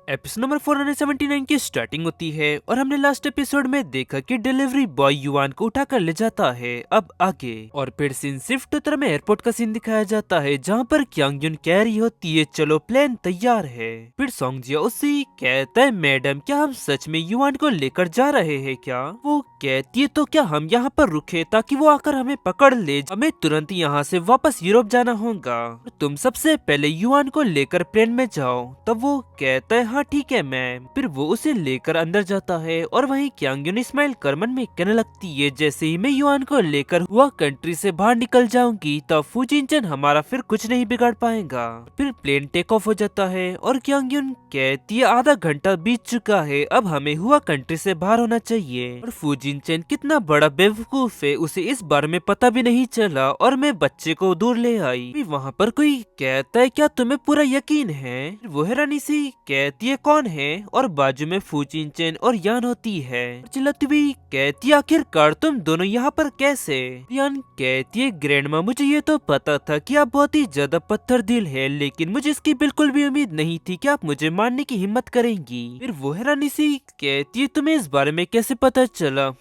Episode number 479 की starting होती है और हमने लास्ट एपिसोड में देखा कि डिलीवरी बॉय युआन को उठाकर ले जाता है। अब आगे और फिर सीन सिर्फ उत्तर में एयरपोर्ट का सीन दिखाया जाता है जहाँ पर क्यांग युन कह रही होती है चलो प्लेन तैयार है। फिर सोंगजिया उससे कहता है मैडम क्या हम सच में युआन को लेकर जा रहे हैं क्या? वो कहती है तो क्या हम यहाँ पर रुके ताकि वो आकर हमें पकड़ ले, हमें तुरंत यहाँ से वापस यूरोप जाना होगा, तुम सबसे पहले युआन को लेकर प्लेन में जाओ। तब वो कहता है हाँ ठीक है मैम। फिर वो उसे लेकर अंदर जाता है और वहीं क्यांग युन स्माइल कर मन में कहने लगती है जैसे ही मैं युआन को लेकर हुआ कंट्री से बाहर निकल जाऊंगी तब फुजिनचन हमारा फिर कुछ नहीं बिगाड़ पाएगा। फिर प्लेन टेक ऑफ हो जाता है और क्यांग युन कहती है आधा घंटा बीत चुका है, अब हमें हुआ कंट्री से बाहर होना चाहिए। और फुजिनचन कितना बड़ा बेवकूफ है, उसे इस बारे में पता भी नहीं चला और मैं बच्चे को दूर ले आई। वहाँ पर कोई कहता है क्या तुम्हें पूरा यकीन है? वो हैरानी सी कहती है कौन है? और बाजू में फुजिनचन और यान होती है। चिल्लाती हुई कहती है आखिरकार तुम दोनों यहाँ पर कैसे? यान कहती है ग्रैंडमा मुझे ये तो पता था कि आप बहुत ही ज्यादा पत्थर दिल है, लेकिन मुझे इसकी बिल्कुल भी उम्मीद नहीं थी कि आप मुझे मारने की हिम्मत करेंगी। फिर वो हैरानी सी कहती है तुम्हें इस बारे में कैसे पता चला?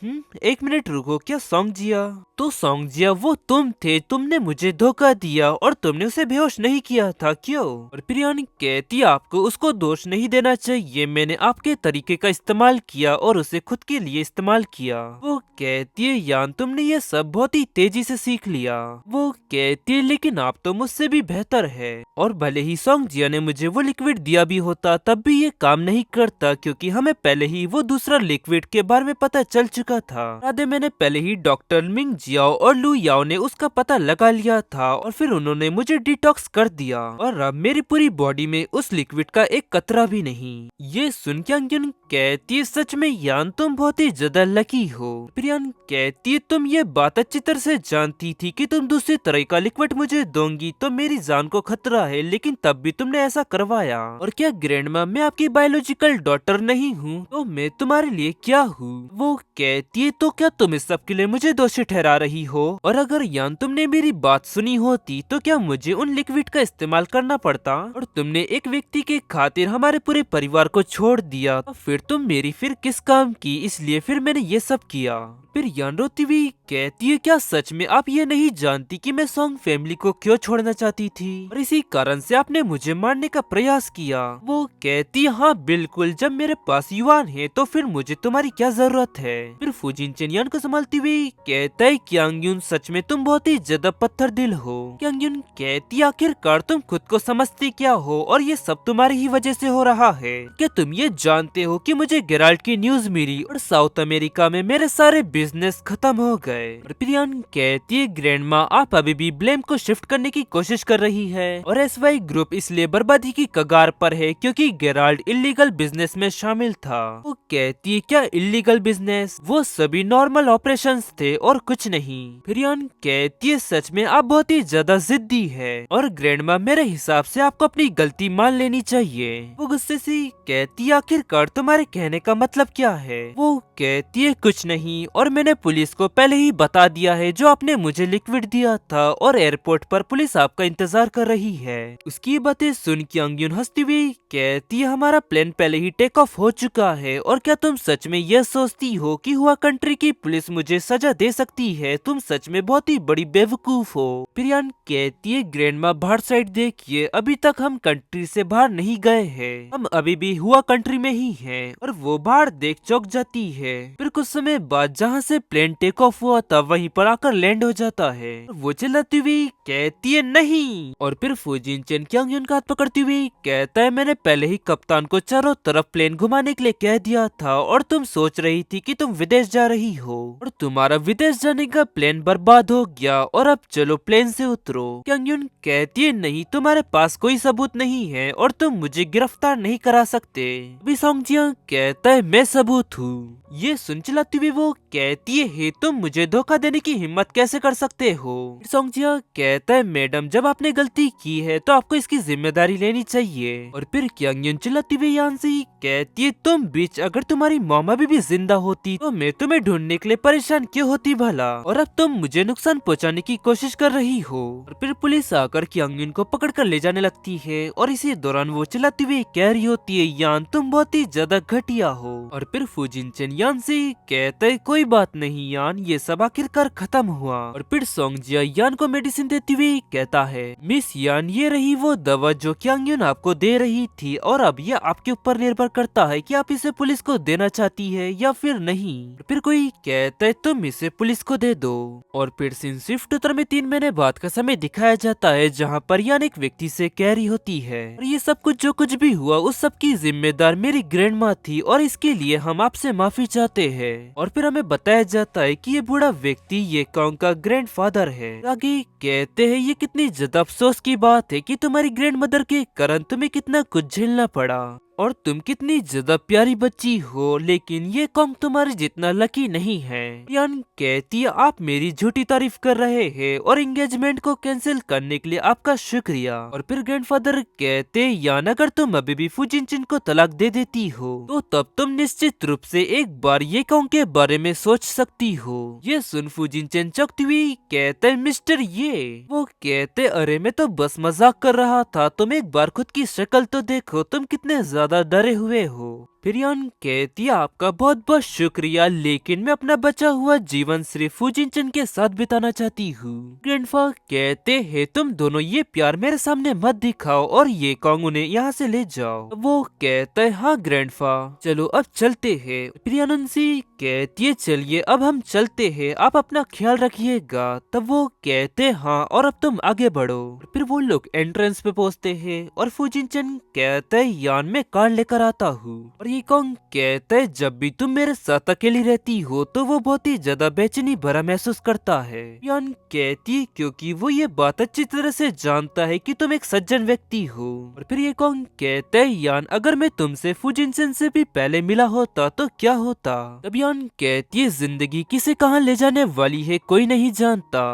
एक मिनट रुको, क्या सोंगजिया? तो सोंगजिया वो तुम थे, तुमने मुझे धोखा दिया और तुमने उसे बेहोश नहीं किया था क्यों? और फिर यान कहती है आपको उसको दोष नहीं देना चाहिए, मैंने आपके तरीके का इस्तेमाल किया और उसे खुद के लिए इस्तेमाल किया। वो कहती है यान तुमने ये सब बहुत ही तेजी से सीख लिया। वो कहती है लेकिन आप तो मुझसे भी बेहतर है, और भले ही सोंगजिया ने मुझे वो लिक्विड दिया भी होता तब भी ये काम नहीं करता क्योंकि हमें पहले ही वो दूसरा लिक्विड के बारे में पता चल चुका था। आधे मैंने पहले ही डॉक्टर मिंग जियाओ और लू याओ ने उसका पता लगा लिया था और फिर उन्होंने मुझे डिटॉक्स कर दिया और अब मेरी पूरी बॉडी में उस लिक्विड का एक कतरा भी नहीं। ये सुन क्यांग युन कहती है सच में यान तुम बहुत ही ज्यादा लकी हो। फिर यान कहती है तुम ये बात अच्छी तरह से जानती थी कि तुम दूसरी तरह का लिक्विड मुझे दोगी तो मेरी जान को खतरा है, लेकिन तब भी तुमने ऐसा करवाया। और क्या ग्रैंडमा मैं आपकी बायोलॉजिकल डॉटर नहीं हूँ तो मैं तुम्हारे लिए क्या हूँ? वो कहती है तो क्या तुम इस सब के लिए मुझे दोषी ठहरा रही हो? और अगर यान तुमने मेरी बात सुनी होती तो क्या मुझे उन लिक्विड का इस्तेमाल करना पड़ता? और तुमने एक व्यक्ति के खातिर हमारे पूरे परिवार को छोड़ दिया, तो फिर तुम मेरी फिर किस काम की, इसलिए फिर मैंने ये सब किया। फिर यान रोती हुई कहती है क्या सच में आप ये नहीं जानती कि मैं सोंग फैमिली को क्यों छोड़ना चाहती थी और इसी कारण से आपने मुझे मारने का प्रयास किया? वो कहती है हाँ बिल्कुल, जब मेरे पास युआन है तो फिर मुझे तुम्हारी क्या जरूरत है? फिर फुजिनचन यान को संभालती हुई कहता है क्यांग युन सच में तुम बहुत ही ज्यादा पत्थर दिल हो। क्यांग युन कहती है आखिरकार तुम खुद को समझती क्या हो और ये सब तुम्हारी ही वजह से हो रहा है। क्या तुम ये जानते हो कि मुझे गेराल्ट की न्यूज मिली और साउथ अमेरिका में मेरे सारे बिजनेस खत्म हो गए? और प्रियान कहती है ग्रैंडमा आप अभी भी ब्लेम को शिफ्ट करने की कोशिश कर रही है और एसवाई ग्रुप इसलिए बर्बादी की कगार पर है क्योंकि गेराल्ड इलीगल बिजनेस में शामिल था। वो कहती है क्या इलीगल बिजनेस? वो सभी नॉर्मल ऑपरेशंस थे और कुछ नहीं। प्रियान कहती है सच में आप बहुत ही ज्यादा जिद्दी है और ग्रैंडमा मेरे हिसाब से आपको अपनी गलती मान लेनी चाहिए। वो गुस्से से कहती है आखिरकार तुम्हारे कहने का मतलब क्या है? वो कहती है कुछ नहीं और मैंने पुलिस को पहले ही बता दिया है जो आपने मुझे लिक्विड दिया था और एयरपोर्ट पर पुलिस आपका इंतजार कर रही है। उसकी बातें सुन क्यांग युन हंसती हुई कहती है हमारा प्लेन पहले ही टेक ऑफ हो चुका है और क्या तुम सच में यह सोचती हो कि हुआ कंट्री की पुलिस मुझे सजा दे सकती है? तुम सच में बहुत ही बड़ी बेवकूफ हो। प्रियान कहती है ग्रैंडमा बाहर साइड देखिए, अभी तक हम कंट्री से बाहर नहीं गए हैं, हम अभी भी हुआ कंट्री में ही हैं। और वो बाहर देख चौंक जाती है। फिर कुछ समय बाद जहाँ से प्लेन टेक ऑफ हुआ था वहीं पर आकर लैंड हो जाता है। वो चिल्लाती हुई कहती है नहीं। और फिर फुजिनचन क्यांग युन का हाथ पकड़ती हुई कहता है मैंने पहले ही कप्तान को चारों तरफ प्लेन घुमाने के लिए कह दिया था और तुम सोच रही थी कि तुम विदेश जा रही हो और तुम्हारा विदेश जाने का प्लान बर्बाद हो गया और अब चलो प्लेन से उतरो। क्यांग युन कहती है नहीं, तुम्हारे पास कोई सबूत नहीं है और तुम मुझे गिरफ्तार नहीं करा सकते। अभी सोंगजिया कहता है मैं सबूत हूँ। ये सुन चिल्लाती हुई वो कहती कहती है तुम मुझे धोखा देने की हिम्मत कैसे कर सकते हो। सोंगजिया कहता है मैडम जब आपने गलती की है तो आपको इसकी जिम्मेदारी लेनी चाहिए। और फिर क्यांग चिल्लाती हुई यान से कहती है तुम बीच अगर तुम्हारी मॉम भी जिंदा होती तो मैं तुम्हें ढूंढने के लिए परेशान क्यों होती भला, और अब तुम मुझे नुकसान पहुंचाने की कोशिश कर रही हो। और फिर पुलिस आकर क्यांग को पकड़ कर ले जाने लगती है और इसी दौरान वो चिल्लाती हुई कह रही होती है यान तुम बहुत ही ज्यादा घटिया हो। और फिर फुजिनचेन यान से कहता है कोई बात नहीं यान, ये सब आखिरकार खत्म हुआ। और फिर सोंगजिया यान को मेडिसिन देती हुई कहता है मिस यान ये रही वो दवा जो क्यांग आपको दे रही थी, और अब ये आपके ऊपर निर्भर करता है कि आप इसे पुलिस को देना चाहती है या फिर नहीं। फिर कोई कहता है तुम इसे पुलिस को दे दो। और फिर सीन शिफ्ट उत्तर में 3 महीने बाद का समय दिखाया जाता है जहाँ पर यान एक व्यक्ति से कह रही होती है और ये सब कुछ जो कुछ भी हुआ उस सब की जिम्मेदार मेरी ग्रैंड माँ थी और इसके लिए हम आपसे माफी चाहते हैं। और फिर हमें बताया जाता है कि ये बूढ़ा व्यक्ति ये कॉन्ग का ग्रैंड फादर है। आगे कहते हैं ये कितनी ज्यादा अफसोस की बात है कि तुम्हारी ग्रैंड मदर के कारण तुम्हें कितना कुछ झेलना पड़ा और तुम कितनी ज्यादा प्यारी बच्ची हो, लेकिन ये कॉन्ग तुम्हारे जितना लकी नहीं है। यान कहती है आप मेरी झूठी तारीफ कर रहे हैं और एंगेजमेंट को कैंसिल करने के लिए आपका शुक्रिया। और फिर ग्रैंडफादर कहते यान अगर तुम अभी भी फुजिनचिन को तलाक दे देती हो तो तब तुम निश्चित रूप से एक बार ये कॉन्ग के बारे में सोच सकती हो। ये सुन फुजिनचिन चौंकती हुई कहते है मिस्टर ये, वो कहते अरे मैं तो बस मजाक कर रहा था, तुम एक बार खुद की शक्ल तो देखो, तुम कितने ज्यादा डरे हुए हो। फिर यान कहती आपका बहुत बहुत शुक्रिया, लेकिन मैं अपना बचा हुआ जीवन सिर्फ फुजिनचेन के साथ बिताना चाहती हूँ। ग्रैंडफा कहते हैं तुम दोनों ये प्यार मेरे सामने मत दिखाओ और ये कॉन्ग उन्हें यहाँ से ले जाओ। वो कहता है हाँ ग्रैंडफा चलो अब चलते हैं। फिर यानुंसी कहती है चलिए अब हम चलते हैं, आप अपना ख्याल रखिएगा। तब वो कहते हाँ और अब तुम आगे बढ़ो। फिर वो लोग एंट्रेंस पे पहुँचते हैं और फुजिनचेन कहता है यान में कार लेकर आता हूँ। और ये कॉन्ग कहता है जब भी तुम मेरे साथ अकेली रहती हो तो वो बहुत ही ज्यादा बेचैनी भरा महसूस करता है। यान कहती है क्योंकि वो ये बात अच्छी तरह से जानता है कि तुम एक सज्जन व्यक्ति हो। और फिर ये कॉन्ग कहता है यान अगर मैं तुमसे फुजिनचेन से भी पहले मिला होता तो क्या होता। तब यान कहती है जिंदगी किसे कहाँ ले जाने वाली है कोई नहीं जानता,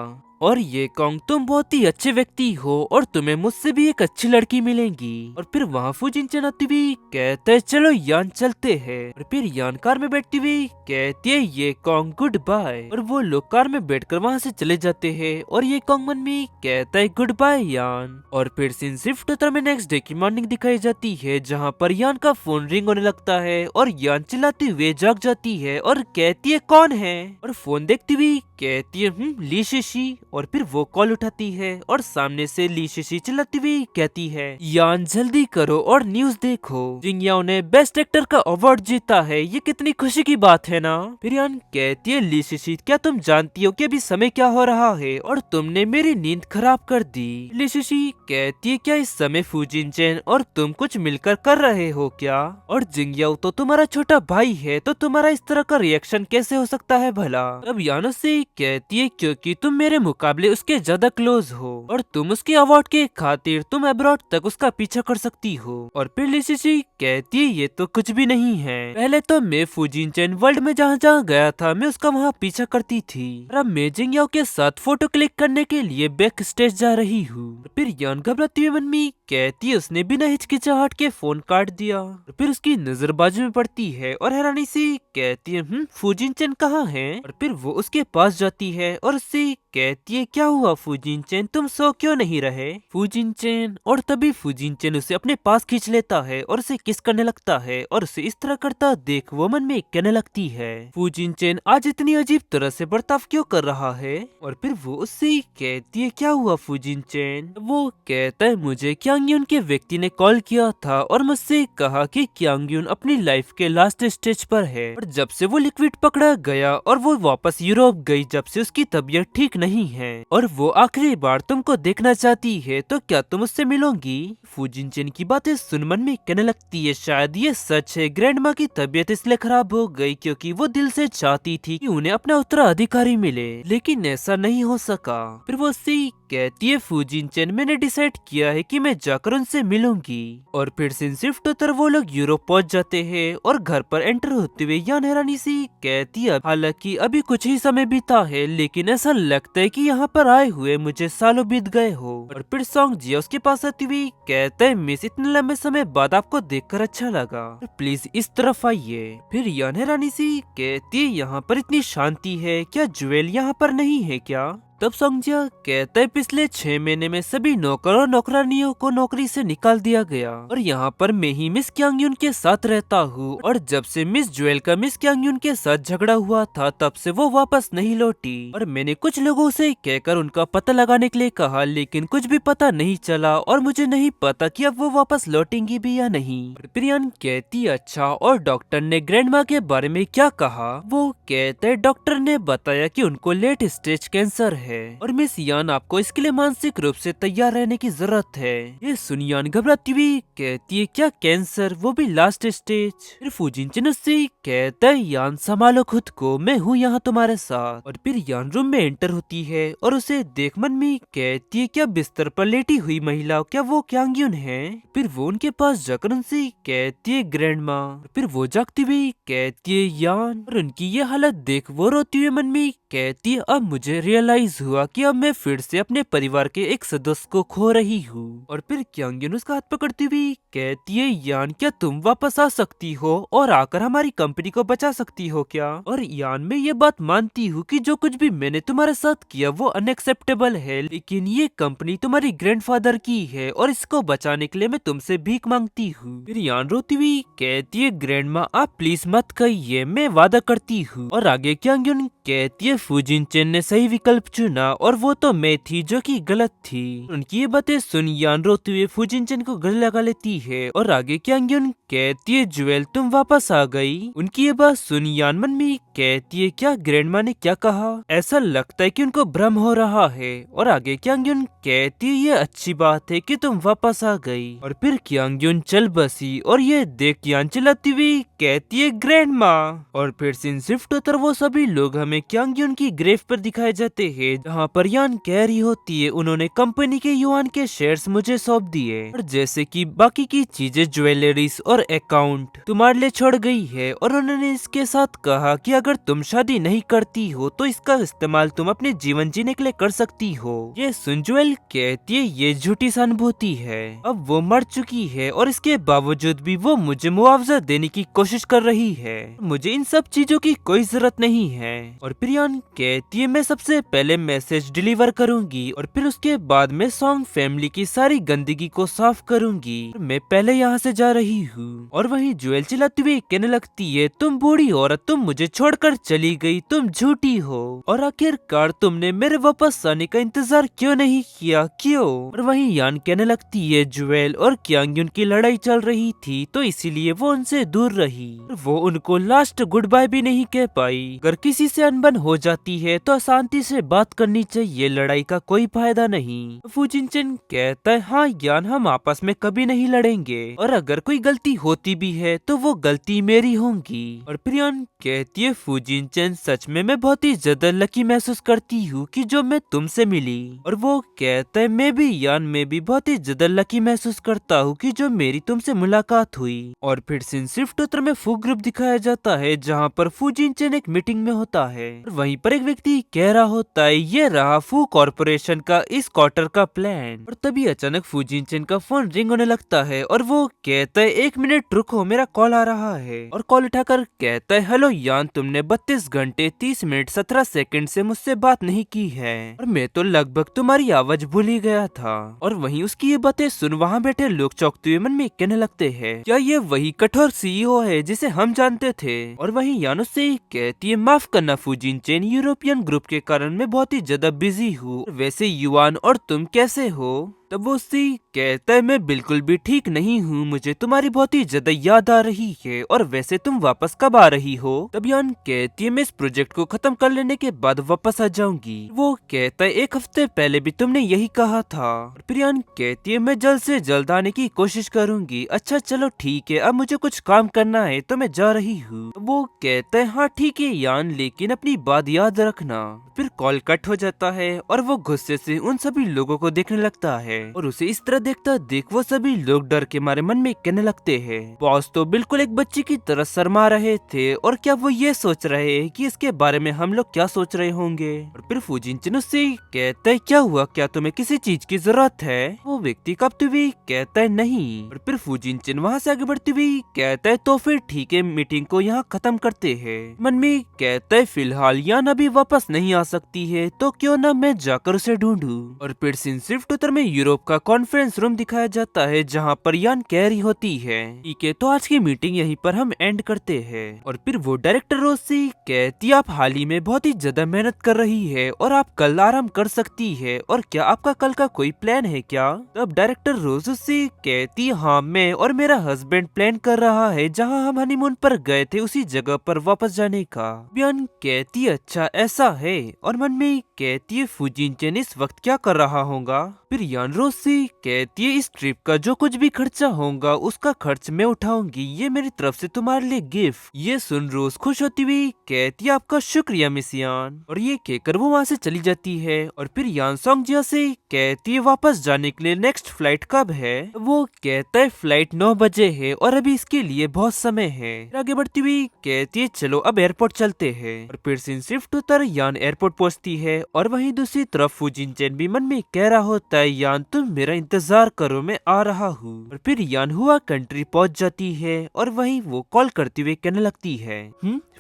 और ये कॉन्ग तुम बहुत ही अच्छे व्यक्ति हो और तुम्हें मुझसे भी एक अच्छी लड़की मिलेगी। और फिर वहाँ फुजिनचेन आती हुई कहते है चलो यान चलते हैं। और फिर यान कार में बैठती हुई कहती है ये कॉन्ग गुड बाय। और वो लोग कार में बैठकर वहाँ से चले जाते हैं और ये कॉन्ग मन में कहता है गुड बाय यान। और फिर सीन शिफ्ट होता में नेक्स्ट डे की मॉर्निंग दिखाई जाती है जहाँ पर यान का फोन रिंग होने लगता है और यान चिल्लाते हुए जाग जाती है और कहती है कौन है। और फोन देखती हुई कहती है ली शिशी। और फिर वो कॉल उठाती है और सामने से ली शिशी चिल्लाती हुई कहती है यान जल्दी करो और न्यूज देखो, जिंगयाओ ने बेस्ट एक्टर का अवार्ड जीता है, ये कितनी खुशी की बात है ना। फिर यान कहती है ली शिशी क्या तुम जानती हो कि अभी समय क्या हो रहा है और तुमने मेरी नींद खराब कर दी। ली शिशी कहती है क्या इस समय फुजिनचेन और तुम कुछ मिलकर कर रहे हो क्या, और जिंगयाओ तो तुम्हारा छोटा भाई है तो तुम्हारा इस तरह का रिएक्शन कैसे हो सकता है भला। अब यानो से कहती है क्योंकि तुम मेरे मुकाबले उसके ज्यादा क्लोज हो और तुम उसके अवार्ड के खातिर तुम अब्रॉड तक उसका पीछा कर सकती हो। और फिर ली शिशी कहती है ये तो कुछ भी नहीं है, पहले तो मैं फुजिनचेन वर्ल्ड में जहाँ जहाँ गया था मैं उसका वहाँ पीछा करती थी और अब मैं जिंगयाओ के साथ फोटो क्लिक करने के लिए बैक स्टेज जा रही हूँ। फिर यान घबराती हुई मन में कहती है उसने बिना हिचकिचाहट के फोन काट दिया। फिर उसकी नजर बाजू में पड़ती है और हैरानी से कहती है फुजिनचेन कहाँ है। और फिर वो उसके पास जाती है और उससे कहती है क्या हुआ फुजिनचेन तुम सो क्यों नहीं रहे। फुजिनचेन और तभी फुजिनचेन उसे अपने पास खींच लेता है और उसे किस करने लगता है और उसे इस तरह करता देख वो मन में कहने लगती है फुजिनचेन आज इतनी अजीब तरह से बर्ताव क्यों कर रहा है। और फिर वो उससे कहती है क्या हुआ फुजिनचेन। वो कहता है मुझे क्यांग के व्यक्ति ने कॉल किया था और मुझसे कहा कि क्यांग अपनी लाइफ के लास्ट स्टेज पर है और जब से वो लिक्विड पकड़ा गया और वो वापस यूरोप गई जब से उसकी तबीयत ठीक नहीं है। है और वो आखिरी बार तुमको देखना चाहती है, तो क्या तुम उससे मिलोगी? फूजिनचेन की बातें सुन मन में कहने लगती है शायद ये सच है। ग्रैंडमा की तबीयत इसलिए खराब हो गई क्योंकि वो दिल से चाहती थी कि उन्हें अपना उत्तराधिकारी मिले, लेकिन ऐसा नहीं हो सका। फिर वो उससे कहती है फूजिनचेन, मैंने डिसाइड किया है कि मैं जाकर उनसे मिलूंगी। और फिर शिफ्ट होकर वो लोग यूरोप पहुंच जाते हैं और घर पर एंटर होते हुए यान हैरानी सी कहती है हालांकि अभी कुछ ही समय बीता है, लेकिन ऐसा लगता है कि यहाँ पर आए हुए मुझे सालों बीत गए हो। और फिर सॉन्ग जिया उसके पास आती हुई कहते हैं मिस, इतने लंबे समय बाद आपको देखकर अच्छा लगा, प्लीज इस तरफ आइए। फिर यान हैरानी सी कहती है यहाँ पर इतनी शांति है, क्या ज्वेल यहाँ पर नहीं है क्या? तब संज्ञा कहता है पिछले 6 महीने में सभी नौकर और नौकरानियों को नौकरी से निकाल दिया गया और यहाँ पर मैं ही मिस क्यांगयुन के साथ रहता हूँ। और जब से मिस ज्वेल का मिस क्यांगयुन के साथ झगड़ा हुआ था तब से वो वापस नहीं लौटी और मैंने कुछ लोगों से कहकर उनका पता लगाने के लिए कहा, लेकिन कुछ भी पता नहीं चला और मुझे नहीं पता कि अब वो वापस लौटेंगी भी या नहीं। प्रियन कहती अच्छा, और डॉक्टर ने ग्रैंडमा के बारे में क्या कहा? वो कहते डॉक्टर ने बताया कि उनको लेट स्टेज कैंसर है और मिस यान आपको इसके लिए मानसिक रूप से तैयार रहने की जरूरत है। ये सुन यान घबराती हुई कहती है क्या कैंसर, वो भी लास्ट स्टेज? फिर फूजिनचेन उससे कहता है यान संभालो खुद को, मैं हूँ यहाँ तुम्हारे साथ। और फिर यान रूम में एंटर होती है और उसे देख मन में कहती है क्या बिस्तर पर लेटी हुई महिला क्या वो क्यांगयुन है? फिर वो उनके पास जाकर उनसे कहती है ग्रैंडमा। फिर वो जागती हुई कहती है यान, और उनकी ये हालत देख वो रोती हुई मन में कहती है अब मुझे रियलाइज हुआ कि अब मैं फिर से अपने परिवार के एक सदस्य को खो रही हूँ। और फिर क्यांगयुन उसका हाथ पकड़ती हुई कहती है यान क्या तुम वापस आ सकती हो और आकर हमारी कंपनी को बचा सकती हो क्या? और यान मैं ये बात मानती हूँ कि जो कुछ भी मैंने तुम्हारे साथ किया वो अनएक्सेप्टेबल है, लेकिन ये कंपनी तुम्हारी ग्रैंडफादर की है और इसको बचाने के लिए मैं तुमसे भीख मांगती हूँ। फिर यान रोती हुई कहती है ग्रैंडमा आप प्लीज मत कहिए, मैं वादा करती हूँ। और आगे क्यांगयुन कहती है फूजिनचेन ने सही विकल्प चुना और वो तो मैं थी जो कि गलत थी। उनकी ये बातें सुन यान रोते हुए फूजिनचेन को गले लगा लेती है और आगे क्यांगयुन कहती है ज्वेल तुम वापस आ गई। उनकी ये बात सुन यान मन में कहती है क्या ग्रैंडमा ने क्या कहा? ऐसा लगता है कि उनको भ्रम हो रहा है। और आगे क्यांगयुन कहती है ये अच्छी बात है कि तुम वापस आ गई। और फिर क्यांगयुन चल बसी और ये देख यान चिल्लाती हुई कहती है ग्रैंडमा। और फिर सीन शिफ्ट होकर वो सभी लोग हमें क्यांगयुन की ग्रेव पर दिखाए जाते हैं जहाँ पर यान कह रही होती है उन्होंने कंपनी के युआन के शेयर्स मुझे सौंप दिए और जैसे कि बाकी की चीजें ज्वेलरीज और अकाउंट तुम्हारे लिए छोड़ गई है। और उन्होंने इसके साथ कहा कि अगर तुम शादी नहीं करती हो तो इसका इस्तेमाल तुम अपने जीवन जीने के लिए कर सकती हो। ये सुन ज्वेल कहती है ये झूठी सहानुभूति है, अब वो मर चुकी है और इसके बावजूद भी वो मुझे मुआवजा देने की कोशिश कर रही है। मुझे इन सब चीजों की कोई जरूरत नहीं है। और प्रियान कहती है मैं सबसे पहले मैसेज डिलीवर करूंगी और फिर उसके बाद मैं सॉन्ग फैमिली की सारी गंदगी को साफ करूंगी। मैं पहले यहाँ से जा रही हूँ। और वहीं ज्वेल चिल्लाती हुई कहने लगती है तुम बूढ़ी औरत, तुम मुझे छोड़कर चली गई, तुम झूठी हो और आखिरकार तुमने मेरे वापस आने का इंतजार क्यों नहीं किया, क्यों? और वहीं यान कहने लगती है ज्वेल और क्यांगयुन की लड़ाई चल रही थी तो इसीलिए वो उनसे दूर रही। वो उनको लास्ट गुड बाय भी नहीं कह पाई। अगर किसी से अनबन हो जाती है तो शांति से बात करनी चाहिए, लड़ाई का कोई फायदा नहीं। फूजिनचेन कहता है हाँ यान हम आपस में कभी नहीं लड़ेंगे और अगर कोई गलती होती भी है तो वो गलती मेरी होगी। और प्रियन कहती है फूजिनचेन सच में मैं बहुत ही ज्यादा लकी महसूस करती हूँ कि जो मैं तुमसे मिली। और वो कहता है मैं भी यान में भी बहुत ही ज्यादा लकी महसूस करता हूँ कि जो मेरी तुमसे मुलाकात हुई। और फिर सीन शिफ्ट उत्तर में फू ग्रुप दिखाया जाता है जहाँ पर फूजिनचेन एक मीटिंग में होता है और वहीं पर एक व्यक्ति कह रहा होता है ये रहा फू कॉर्पोरेशन का इस क्वार्टर का प्लान। और तभी अचानक फूजिनचेन का फोन रिंग होने लगता है और वो कहता है 1 मिनट रुको मेरा कॉल आ रहा है। और कॉल उठाकर कहता है हेलो यान, तुमने 32 घंटे 30 मिनट 17 सेकंड से मुझसे बात नहीं की है और मैं तो लगभग तुम्हारी आवाज भूल ही गया था। और वहीं उसकी ये बातें सुन वहाँ बैठे लोग चौंकते हुए मन में कहने लगते हैं क्या ये वही कठोर सीईओ है जिसे हम जानते थे? और वहीं यान उससे कहती है माफ करना फूजिनचेन, यूरोपियन ग्रुप के कारण मैं बहुत ही ज्यादा बिजी हूँ। वैसे युआन और तुम कैसे हो? तब वो उससे कहता है मैं बिल्कुल भी ठीक नहीं हूँ, मुझे तुम्हारी बहुत ही ज्यादा याद आ रही है, और वैसे तुम वापस कब आ रही हो? तब यान कहती है मैं इस प्रोजेक्ट को खत्म कर लेने के बाद वापस आ जाऊंगी। वो कहता है एक हफ्ते पहले भी तुमने यही कहा था। और फिर यान कहती है मैं जल्द से जल्द आने की कोशिश करूंगी। अच्छा चलो ठीक है, अब मुझे कुछ काम करना है तो मैं जा रही हूँ। वो कहता है हाँ ठीक है यान, लेकिन अपनी बात याद रखना। फिर कॉल कट हो जाता है और वो गुस्से से उन सभी लोगों को देखने लगता है, और उसे इस तरह देखता देख वो सभी लोग डर के मारे मन में कहने लगते हैं बॉस तो बिल्कुल एक बच्ची की तरह शर्मा रहे थे, और क्या वो ये सोच रहे हैं कि इसके बारे में हम लोग क्या सोच रहे होंगे। और फिर फूजिनचिन उससे कहता है क्या हुआ, क्या तुम्हें किसी चीज की जरूरत है? वो व्यक्ति कांपते हुए कहता है नहीं। और फिर फूजिनचिन वहाँ से आगे बढ़ते हुए कहता है तो फिर ठीक है, मीटिंग को यहाँ खत्म करते हैं। मन में कहता है फिलहाल यान अभी वापस नहीं आ सकती है, तो क्यों ना मैं जाकर उसे ढूंढूं। और फिर सीन शिफ्ट उत्तर में यूरोप का कॉन्फ्रेंस रूम दिखाया जाता है जहाँ पर यान कैरी होती है। ठीक है, तो आज की मीटिंग यहीं पर हम एंड करते हैं। और फिर वो डायरेक्टर रोज से कहती आप हाल ही में बहुत ही ज्यादा मेहनत कर रही है और आप कल आराम कर सकती है, और क्या आपका कल का कोई प्लान है क्या? तब डायरेक्टर रोज से कहती हाँ मैं और मेरा हस्बैंड प्लान कर रहा है जहाँ हम हनीमून पर गए थे उसी जगह पर वापस जाने का। बियान कहती अच्छा ऐसा है, और मन में कहती है फुजिनचेन इस वक्त क्या कर रहा होगा। फिर यान रोज से कहती है इस ट्रिप का जो कुछ भी खर्चा होगा उसका खर्च मैं उठाऊंगी, ये मेरी तरफ से तुम्हारे लिए गिफ्ट। ये सुन रोज खुश होती हुई कहती है आपका शुक्रिया मिस यान, और ये कहकर वो वहाँ से चली जाती है। और फिर यान सोंगजिया से कहती है वापस जाने के लिए नेक्स्ट फ्लाइट कब है? वो कहता है फ्लाइट 9 बजे है और अभी इसके लिए बहुत समय है। आगे बढ़ती हुई कहती है चलो अब एयरपोर्ट चलते हैं। और फिर सीन शिफ्ट होकर यान एयरपोर्ट पहुंचती है, और वहीं दूसरी तरफ फुजिनचेन भी मन में कह रहा होता है यान तुम मेरा इंतजार करो मैं आ रहा हूँ। और फिर यान हुआ कंट्री पहुंच जाती है, और वहीं वो कॉल करते हुए कहने लगती है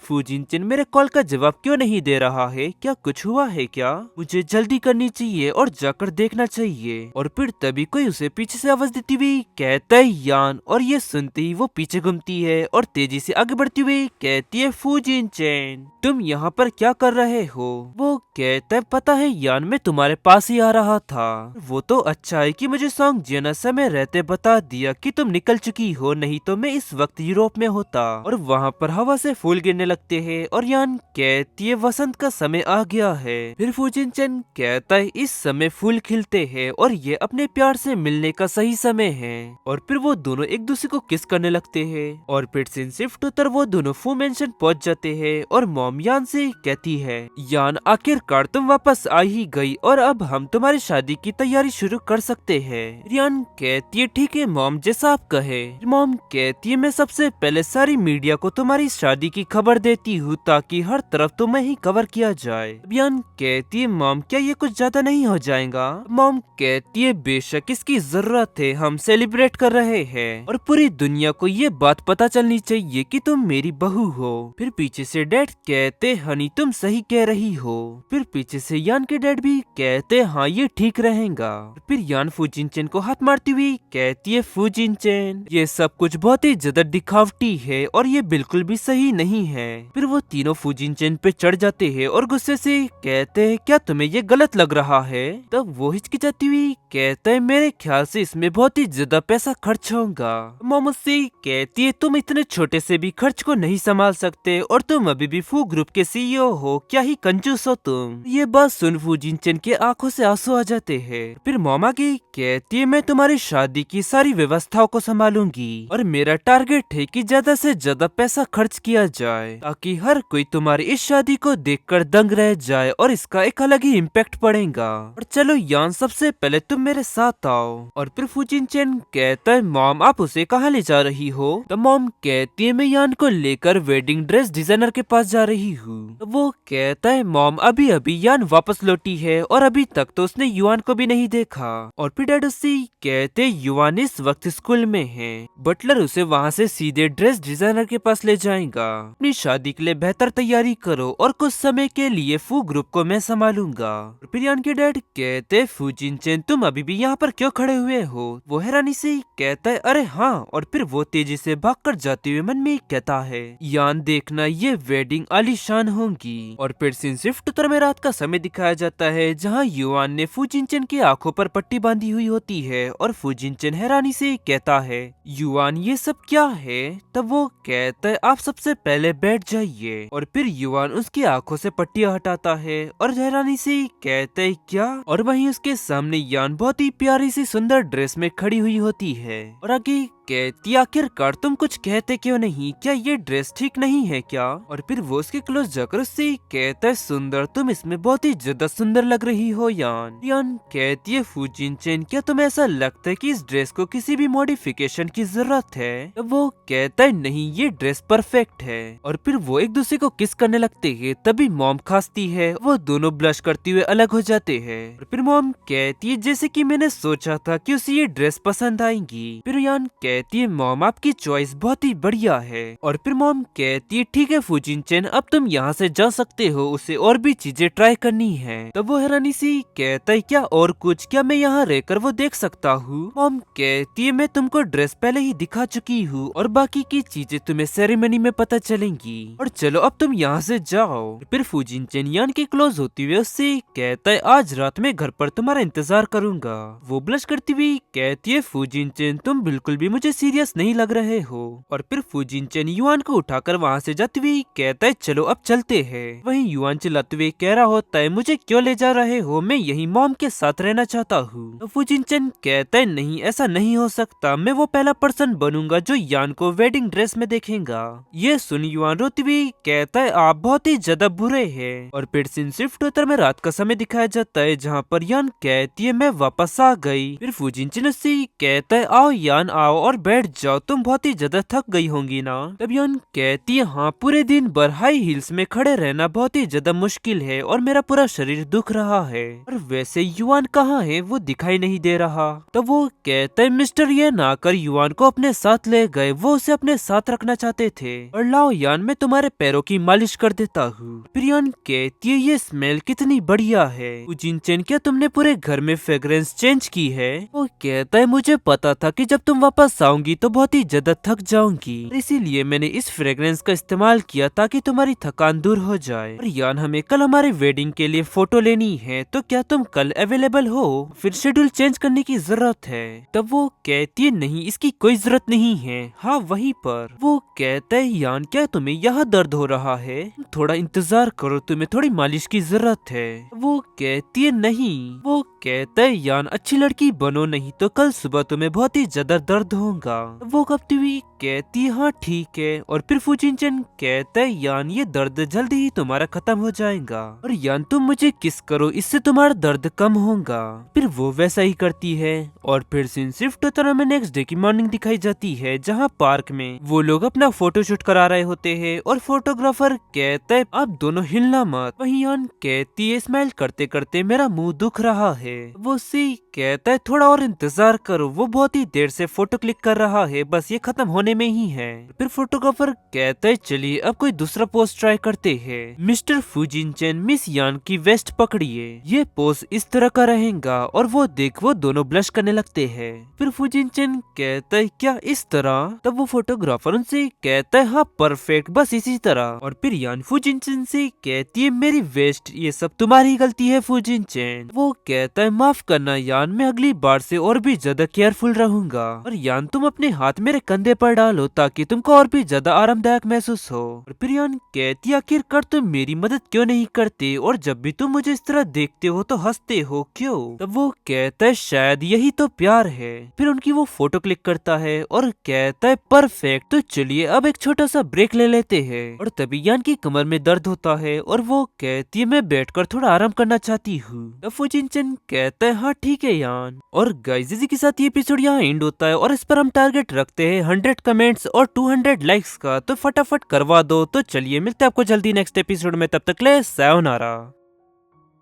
फुजिनचेन मेरे कॉल का जवाब क्यों नहीं दे रहा है, क्या कुछ हुआ है क्या? मुझे जल्दी करनी चाहिए और जाकर देखना चाहिए। और फिर तभी कोई उसे पीछे से आवाज देती हुई कहता है यान, और ये सुनते ही वो पीछे घूमती है और तेजी से आगे बढ़ती हुई कहती है फुजिनचेन तुम यहाँ पर क्या कर रहे हो? वो कहता है पता है यान मैं तुम्हारे पास ही आ रहा था। वो तो अच्छा है कि मुझे सोंगजिया ने समय रहते बता दिया कि तुम निकल चुकी हो, नहीं तो मैं इस वक्त यूरोप में होता। और वहाँ पर हवा से फूल गिरने लगते हैं, और यान कहती है वसंत का समय आ गया है। फिर फुजिनचेन कहता है इस समय फूल खिलते हैं और ये अपने प्यार से मिलने का सही समय है। और फिर वो दोनों एक दूसरे को किस करने लगते हैं। और फिर सीन शिफ्ट होकर वो दोनों फू मेंशन पहुंच जाते हैं, और मॉम यान से कहती है यान आखिरकार तुम वापस आ ही गई, और अब हम तुम्हारी शादी की तैयारी शुरू कर सकते हैं। यान कहती है ठीक है मॉम जैसा आप कहे। मॉम कहती है मैं सबसे पहले सारी मीडिया को तुम्हारी शादी की खबर देती हूँ ताकि हर तरफ तुम्हें ही कवर किया जाए। यान कहती है मॉम क्या ये कुछ ज्यादा नहीं हो जाएगा? मॉम कहती है बेशक इसकी जरूरत है, हम सेलिब्रेट कर रहे हैं और पूरी दुनिया को ये बात पता चलनी चाहिए कि तुम मेरी बहू हो। फिर पीछे से डैड कहते हनी तुम सही कह रही हो। फिर पीछे से यान के डैड भी कहते हाँ ये ठीक रहेगा। फिर यान फुजिनचेन को हाथ मारती हुई कहती है फुजिनचेन ये सब कुछ बहुत ही ज्यादा दिखावटी है और ये बिल्कुल भी सही नहीं है। फिर वो तीनों फुजिनचेन पे चढ़ जाते हैं और गुस्से से कहते हैं क्या तुम्हें ये गलत लग रहा है? तब वो हिचकिचाती हुई कहता है मेरे ख्याल से इसमें बहुत ही ज्यादा पैसा खर्च होगा। मोहम्मद से कहती है तुम इतने छोटे से भी खर्च को नहीं संभाल सकते और तुम अभी भी फू ग्रुप के सीईओ हो, क्या ही कंजूस हो तुम। ये बात सुन फुजिनचेन के आंखों से आंसू आ जाते हैं। फिर मोमा की कहती है मैं तुम्हारी शादी की सारी व्यवस्थाओं को संभालूंगी और मेरा टारगेट है कि ज्यादा से ज्यादा पैसा खर्च किया जाए ताकि हर कोई तुम्हारी इस शादी को देखकर दंग रह जाए और इसका एक अलग ही इम्पैक्ट पड़ेगा। और चलो यान सबसे पहले तुम मेरे साथ आओ। और फिर फुजिनचेन कहता है मॉम आप उसे कहाँ ले जा रही हो? तो मॉम कहती है मैं यान को लेकर वेडिंग ड्रेस डिजाइनर के पास जा रही हूँ। तो वो कहता है मॉम अभी अभी यान वापस लौटी है और अभी तक तो उसने युआन को भी नहीं देखा। और फिर डैड उससे कहते युआन इस वक्त स्कूल में है, बटलर उसे वहाँ से सीधे ड्रेस डिजाइनर के पास ले जाएगा। अपनी शादी के लिए बेहतर तैयारी करो और कुछ समय के लिए फू ग्रुप को मैं संभालूंगा। और फिर यान के डैड कहते फुजिनचेन तुम अभी भी यहाँ पर क्यों खड़े हुए हो? वो हैरानी से कहता है अरे हाँ। और फिर वो तेजी से भागकर जाते हुए मन में कहता है यान देखना ये वेडिंग आलीशान होगी। और फिर सीन शिफ्ट उत्तर में रात का समय दिखाया जाता है जहाँ युआन ने फुजिनचेन की आंखों पर पट्टी बांधी लगी हुई होती है और फुजिनचेन हैरानी से कहता है, युआन ये सब क्या है? तब वो कहता है, आप सबसे पहले बैठ जाइए। और फिर युआन उसकी आंखों से पट्टियां हटाता है और हैरानी से कहता है, क्या? और वहीं उसके सामने यान बहुत ही प्यारी सी सुंदर ड्रेस में खड़ी हुई होती है और आगे कहती, आखिरकार तुम कुछ कहते क्यों नहीं? क्या ये ड्रेस ठीक नहीं है क्या? और फिर वो उसके क्लोज जाकर उससे कहता है, सुंदर, तुम इसमें बहुत ही ज्यादा सुंदर लग रही हो यान। यान कहती है, फुजिनचेन क्या तुम्हें ऐसा लगता है कि इस ड्रेस को किसी भी मॉडिफिकेशन की जरूरत है? तो वो कहता है, नहीं, ये ड्रेस परफेक्ट है। और फिर वो एक दूसरे को किस करने लगते हैं। तभी मॉम खांसती है, वो दोनों ब्लश करते हुए अलग हो जाते हैं। और फिर मॉम कहती है, जैसे कि मैंने सोचा था कि उसे ये ड्रेस पसंद आएगी। फिर यान कहती है, मॉम आपकी चॉइस बहुत ही बढ़िया है। और फिर मॉम कहती है, ठीक है फुजिनचेन, अब तुम यहाँ से जा सकते हो, उसे और भी चीजें ट्राई करनी है। तब वो हैरानी से कहता है, क्या और कुछ? क्या मैं यहाँ रहकर वो देख सकता हूँ? मॉम कहती है, मैं तुमको ड्रेस पहले ही दिखा चुकी हूँ और बाकी की चीजें तुम्हें सेरेमनी में पता चलेंगी। और चलो अब तुम यहाँ से जाओ। फिर फुजिनचेन यान के क्लोज होते हुए उससे कहता है, आज रात में घर पर तुम्हारा इंतजार करूंगा। वो ब्लश करती हुई कहती है, फुजिनचेन तुम बिल्कुल भी मुझे सीरियस नहीं लग रहे हो। और फिर फुजिनचेन युआन को उठाकर वहाँ से जाते हुए कहता है, चलो अब चलते हैं। वहीं युआन चिल्लाते हुए कह रहा होता है, मुझे क्यों ले जा रहे हो? मैं यही मॉम के साथ रहना चाहता हूँ। तो फुजिनचेन कहता है, नहीं, ऐसा नहीं हो सकता, मैं वो पहला पर्सन बनूंगा जो यान को वेडिंग ड्रेस में देखेगा। ये सुन युआन रोते हुए कहता है, आप बहुत ही ज्यादा बुरे हैं। और फिर सीन शिफ्ट होकर में रात का समय दिखाया जाता है जहाँ पर यान कहती है, मैं वापस आ गई। फिर फुजिनचेन उससे कहता है, आओ यान आओ और बैठ जाओ, तुम बहुत ही ज्यादा थक गई होंगी ना? तब यान कहती है, हाँ, पूरे दिन भर हाई हील्स में खड़े रहना बहुत ही ज्यादा मुश्किल है और मेरा पूरा शरीर दुख रहा है। और वैसे युआन कहाँ है? वो दिखाई नहीं दे रहा। तब वो कहता है, मिस्टर ये ना कर युआन को अपने साथ ले गए, वो उसे अपने साथ रखना चाहते थे। और लाओ यान, मैं तुम्हारे पैरों की मालिश कर देता हूँ। फिर यान कहती है, ये स्मेल कितनी बढ़िया है। फुजिनचेन क्या तुमने पूरे घर में फ्रेग्रेंस चेंज की है? वो कहता है, मुझे पता था कि जब तुम वापस आओगी तो बहुत ही ज्यादा थक जाऊंगी, इसीलिए मैंने इस फ्रेग्रेंस का इस्तेमाल किया ताकि तुम्हारी थकान दूर हो जाए। और यान, हमें कल हमारे वेडिंग के लिए फोटो लेनी है, तो क्या तुम कल अवेलेबल हो? फिर शेड्यूल चेंज करने की जरूरत है। तब वो कहती है, नहीं, इसकी कोई जरूरत नहीं है। हाँ, वहीं पर। वो कहता है, यान क्या तुम्हें यहाँ दर्द हो रहा है? थोड़ा इंतजार करो, तुम्हें थोड़ी मालिश की जरूरत है। वो कहती है, नहीं। वो कहता है, यान अच्छी लड़की बनो, नहीं तो कल सुबह तुम्हें बहुत ही ज्यादा दर्द होगा। वो कपती हुई कहती है, हाँ ठीक है। और फिर फुजिनचेन कहता है, यान ये दर्द जल्दी ही तुम्हारा खत्म हो जाएगा और यान तुम मुझे किस करो, इससे तुम्हारा दर्द कम होगा। फिर वो वैसा ही करती है। और फिर सीन शिफ्ट होता में नेक्स्ट डे की मॉर्निंग दिखाई जाती है जहाँ पार्क में वो लोग अपना फोटोशूट करा रहे होते हैं और फोटोग्राफर कहता है, आप दोनों हिलना मत। वहीं यान कहती है, स्माइल करते करते मेरा मुंह दुख रहा है। वो सी कहता है, थोड़ा और इंतजार करो, वो बहुत ही देर से फोटो क्लिक कर रहा है, बस ये खत्म होने में ही है। फिर फोटोग्राफर कहता है, चलिए अब कोई दूसरा पोज ट्राई करते हैं। मिस्टर फुजिनचेन मिस यान की वेस्ट पकड़िए, ये पोज इस तरह का रहेगा। और वो देख वो दोनों ब्लश करने लगते हैं। फिर फुजिनचेन कहता है, क्या इस तरह? तब वो फोटोग्राफर उनसे कहता है, हाँ परफेक्ट, बस इसी तरह। और फिर यान फुजिनचेन से कहती है, मेरी वेस्ट, ये सब तुम्हारी गलती है फुजिनचेन। वो कहता है, माफ करना यान, मैं अगली बार से और भी ज्यादा केयरफुल रहूंगा। और यान तुम अपने हाथ मेरे कंधे पर डालो ताकि तुमको और भी ज्यादा आरामदायक महसूस हो। और फिर यान कहती, आखिरकार तुम मेरी मदद क्यों नहीं करते और जब भी तुम मुझे इस तरह देखते हो तो हंसते हो क्यों? तब वो कहता है, शायद यही तो प्यार है। फिर उनकी वो फोटो क्लिक करता है और कहता है, परफेक्ट, तो चलिए अब एक छोटा सा ब्रेक ले लेते हैं। और तभी यान की कमर में दर्द होता है और वो कहती है, मैं बैठकर थोड़ा आराम करना चाहती हूँ। तब फुजिनचेन कहता है, हाँ ठीक है यान। और गाइस, इसी के साथ ये एपिसोड यहाँ एंड होता है और इस पर हम टारगेट रखते हैं 100 कमेंट्स और 200 लाइक्स का, तो फटाफट करवा दो। तो चलिए मिलते हैं आपको जल्दी नेक्स्ट एपिसोड में, तब तक ले सायोनारा।